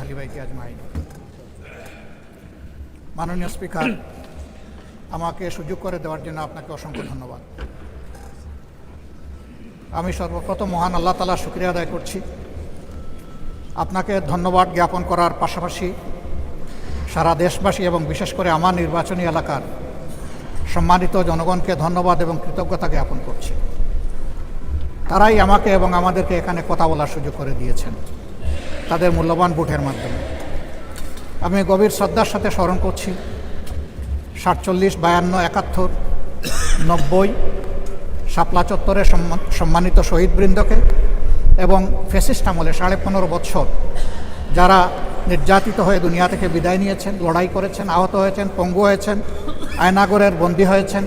আহলি বাইতি আজমাইন। মাননীয় স্পিকার, আমাকে সুযোগ করে দেওয়ার জন্য আপনাকে অসংখ্য ধন্যবাদ। আমি সর্বপ্রথম মহান আল্লাহ তাআলার শুকরিয়া আদায় করছি। আপনাকে ধন্যবাদ জ্ঞাপন করার পাশাপাশি সারা দেশবাসী এবং বিশেষ করে আমার নির্বাচনী এলাকার সম্মানিত জনগণকে ধন্যবাদ এবং কৃতজ্ঞতা জ্ঞাপন করছি। তারাই আমাকে এবং আমাদেরকে এখানে কথা বলার সুযোগ করে দিয়েছেন তাদের মূল্যবান ভোটের মাধ্যমে। আমি গভীর শ্রদ্ধার সাথে স্মরণ করছি 47, 52, 71, 90 শাপলা চত্বরে সম্মানিত শহীদবৃন্দকে এবং ফ্যাসিস্ট আমলে 15.5 বছর যারা নির্যাতিত হয়ে দুনিয়া থেকে বিদায় নিয়েছেন, লড়াই করেছেন, আহত হয়েছেন, পঙ্গু হয়েছেন, আয়নাগরের বন্দী হয়েছেন,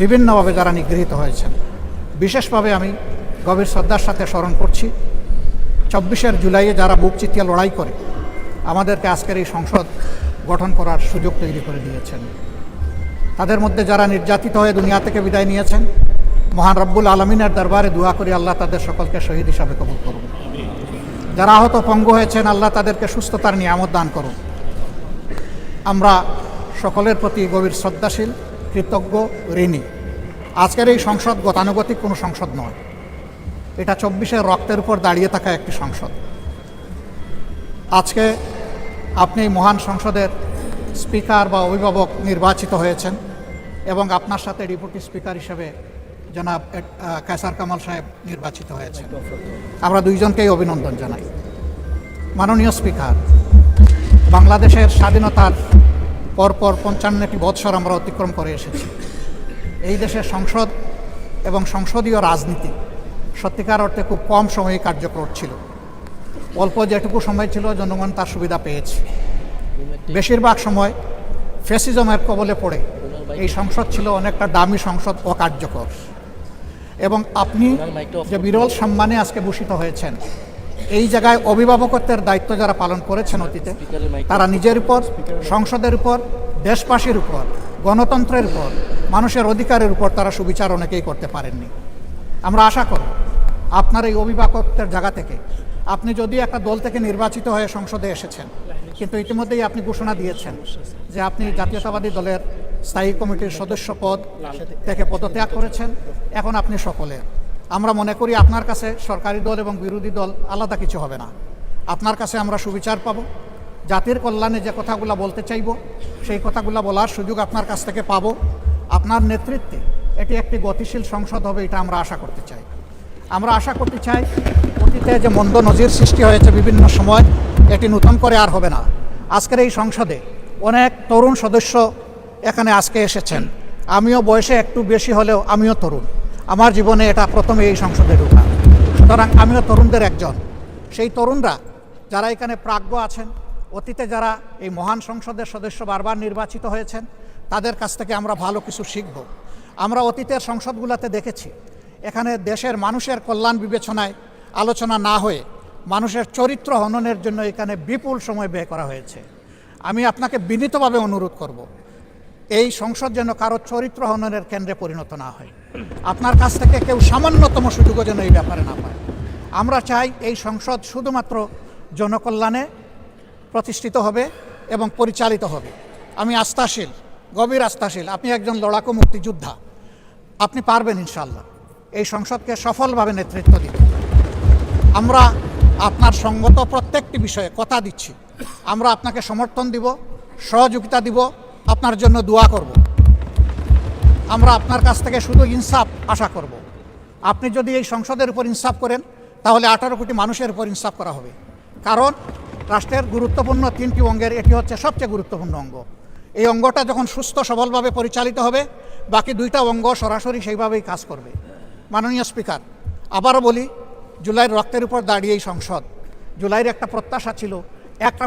বিভিন্নভাবে যারা নিগৃহীত হয়েছেন, বিশেষভাবে আমি গভীর শ্রদ্ধার সাথে স্মরণ করছি 24 জুলাইয়ে যারা বুক চিতিয়ে লড়াই করে আমাদেরকে আজকের এই সংসদ গঠন করার সুযোগ তৈরি করে দিয়েছেন। তাদের মধ্যে যারা নির্যাতিত হয়ে দুনিয়া থেকে বিদায় নিয়েছেন, মহান রব্বুল আলমিনের দরবারে দোয়া করি আল্লাহ তাদের সকলকে শহীদ হিসাবে কবুল করুন। যারা আহত পঙ্গু হয়েছেন আল্লাহ তাদেরকে সুস্থতার নিয়ামত দান করুন। আমরা সকলের প্রতি গভীর শ্রদ্ধাশীল, কৃতজ্ঞ, ঋণী। আজকের এই সংসদ গতানুগতিক কোনো সংসদ নয়, এটা 24 রক্তের উপর দাঁড়িয়ে থাকা একটি সংসদ। আজকে আপনি মহান সংসদের স্পিকার বা অভিভাবক নির্বাচিত হয়েছেন এবং আপনার সাথে ডেপুটি স্পিকার হিসেবে জনাব কায়সার কামাল সাহেব নির্বাচিত হয়েছেন। আমরা দুইজনকেই অভিনন্দন জানাই। মাননীয় স্পিকার, বাংলাদেশের স্বাধীনতার পরপর 55টি বৎসর আমরা অতিক্রম করে এসেছি। এই দেশের সংসদ এবং সংসদীয় রাজনীতি সত্যিকার অর্থে খুব কম সময়ে কার্যকর ছিল। অল্প যেটুকু সময় ছিল জনগণ তার সুবিধা পেয়েছে। বেশিরভাগ সময় ফ্যাসিজমের কবলে পড়ে এই সংসদ ছিল অনেকটা দামি সংসদ, অকার্যকর। এবং আপনি যে বিরল সম্মানে আজকে ভূষিত হয়েছেন, এই জায়গায় অভিভাবকত্বের দায়িত্ব যারা পালন করেছেন অতীতে, তারা নিজের উপর, সংসদের উপর, দেশবাসীর উপর, গণতন্ত্রের উপর, মানুষের অধিকারের উপর তারা সুবিচার অনেকেই করতে পারেননি। আমরা আশা করব আপনার এই অভিভাবকত্বের জায়গা থেকে আপনি যদি একটা দল থেকে নির্বাচিত হয়ে সংসদে এসেছেন, কিন্তু ইতিমধ্যেই আপনি ঘোষণা দিয়েছেন যে আপনি জাতীয়তাবাদী দলের স্থায়ী কমিটির সদস্য পদ থেকে পদত্যাগ করেছেন, এখন আপনি সকলের। আমরা মনে করি আপনার কাছে সরকারি দল এবং বিরোধী দল আলাদা কিছু হবে না। আপনার কাছে আমরা সুবিচার পাব, জাতির কল্যাণে যে কথাগুলো বলতে চাইব সেই কথাগুলো বলার সুযোগ আপনার কাছ থেকে পাব। আপনার নেতৃত্বে এটি একটি গতিশীল সংসদ হবে, এটা আমরা আশা করতে চাই। আমরা আশা করতে চাই অতীতে যে মন্দ নজির সৃষ্টি হয়েছে বিভিন্ন সময়, এটি নতুন করে আর হবে না। আজকের এই সংসদে অনেক তরুণ সদস্য এখানে আজকে এসেছেন। আমিও বয়সে একটু বেশি হলেও আমিও তরুণ, আমার জীবনে এটা প্রথমে এই সংসদে ঢোকা, সুতরাং আমিও তরুণদের একজন। সেই তরুণরা যারা এখানে প্রাজ্ঞ আছেন, অতীতে যারা এই মহান সংসদের সদস্য বারবার নির্বাচিত হয়েছেন, তাদের কাছ থেকে আমরা ভালো কিছু শিখব। আমরা অতীতের সংসদগুলোতে দেখেছি এখানে দেশের মানুষের কল্যাণ বিবেচনায় আলোচনা না হয়ে মানুষের চরিত্র হননের জন্য এখানে বিপুল সময় ব্যয় করা হয়েছে। আমি আপনাকে বিনীতভাবে অনুরোধ করব, এই সংসদ যেন কারো চরিত্র হননের কেন্দ্রে পরিণত না হয়। আপনার কাছ থেকে কেউ সামান্যতম সুযোগও যেন এই ব্যাপারে না পায়। আমরা চাই এই সংসদ শুধুমাত্র জনকল্যাণে প্রতিষ্ঠিত হবে এবং পরিচালিত হবে। আমি আস্থাশীল, গভীর আস্থাশীল, আপনি একজন লড়াকু মুক্তিযোদ্ধা, আপনি পারবেন ইনশাআল্লাহ এই সংসদকে সফলভাবে নেতৃত্ব দিতে। আমরা আপনার সঙ্গত প্রত্যেকটি বিষয়ে কথা দিচ্ছি, আমরা আপনাকে সমর্থন দিব, সহযোগিতা দিব, আপনার জন্য দোয়া করব। আমরা আপনার কাছ থেকে শুধু ইনসাফ আশা করব। আপনি যদি এই সংসদের উপর ইনসাফ করেন তাহলে 18 কোটি মানুষের উপর ইনসাফ করা হবে। কারণ রাষ্ট্রের গুরুত্বপূর্ণ 3টি অঙ্গের এটি হচ্ছে সবচেয়ে গুরুত্বপূর্ণ অঙ্গ। এই অঙ্গটা যখন সুস্থ সবলভাবে পরিচালিত হবে, বাকি 2টা অঙ্গ সরাসরি সেইভাবেই কাজ করবে। মাননীয় স্পিকার, আবারও বলি, জুলাইয়ের রক্তের উপর দাঁড়িয়ে এই সংসদ, জুলাইয়ের একটা প্রত্যাশা ছিল, একটা